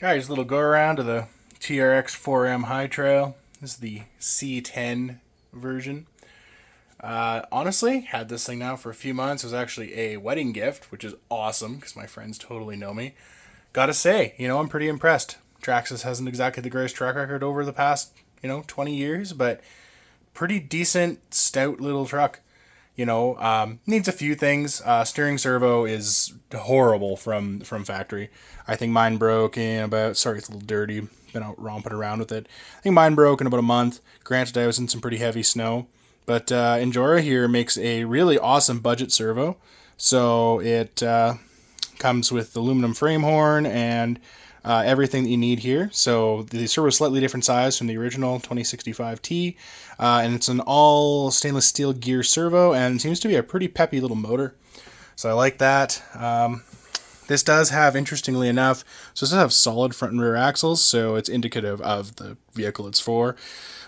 Guys, a little go around to the TRX4M High Trail. This is the C10 version. Honestly, had this thing now for a few months. It was actually a wedding gift, which is awesome because my friends totally know me. Gotta say, I'm pretty impressed. Traxxas hasn't exactly the greatest track record over the past, 20 years, but pretty decent, stout little truck. Needs a few things. Steering servo is horrible from factory. I think mine broke in about. Sorry, it's a little dirty. Been out romping around with it. I think mine broke in about a month. Granted, I was in some pretty heavy snow, but Endura here makes a really awesome budget servo. So it comes with the aluminum frame horn and everything that you need here. So the servo is slightly different size from the original 2065T, and it's an all stainless steel gear servo, and seems to be a pretty peppy little motor. So I like that. This does have, interestingly enough, so it does have solid front and rear axles, so it's indicative of the vehicle it's for.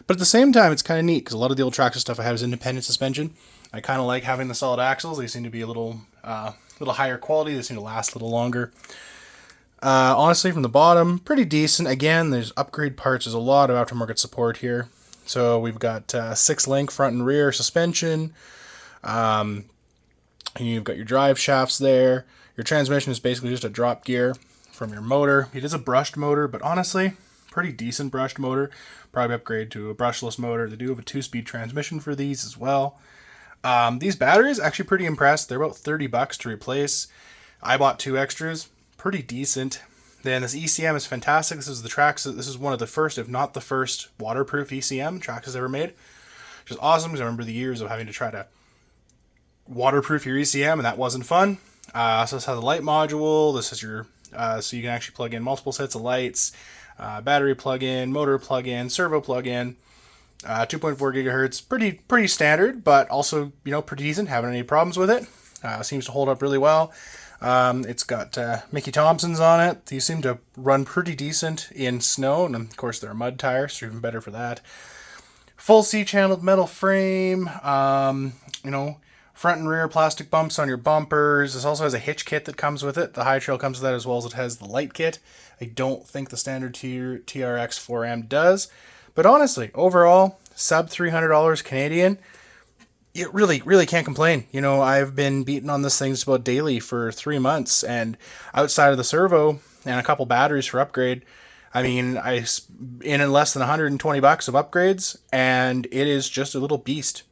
But at the same time, it's kind of neat because a lot of the old Traxxas stuff I have is independent suspension. I kind of like having the solid axles. They seem to be a little higher quality. They seem to last a little longer. Honestly, from the bottom, pretty decent. Again, there's upgrade parts. There's a lot of aftermarket support here. So we've got 6-link front and rear suspension. You've got your drive shafts there. Your transmission is basically just a drop gear from your motor. It is a brushed motor, but honestly, pretty decent brushed motor. Probably upgrade to a brushless motor. They do have a 2-speed transmission for these as well. These batteries, actually pretty impressed. They're about $30 to replace. I bought 2 extras. Pretty decent. Then this ECM is fantastic. This is the Traxxas. This is one of the first, if not the first, waterproof ECM Traxxas ever made, which is awesome because I remember the years of having to try to waterproof your ECM, and that wasn't fun. So this has a light module. This is your so you can actually plug in multiple sets of lights, battery plug-in, motor plug-in, servo plug-in. 2.4 gigahertz, pretty standard, but also pretty decent. Haven't any problems with it. Seems to hold up really well. It's got Mickey Thompsons on it. These seem to run pretty decent in snow, and of course they're mud tires, so even better for that. Full C-channeled metal frame. Front and rear plastic bumps on your bumpers. This also has a hitch kit that comes with it. The High Trail comes with that as well as it has the light kit. I don't think the standard TRX4M does. But honestly, overall, sub $300 Canadian. You really can't complain. I've been beating on this thing just about daily for 3 months, and outside of the servo and a couple batteries for upgrade, I mean, in less than $120 of upgrades, and it is just a little beast.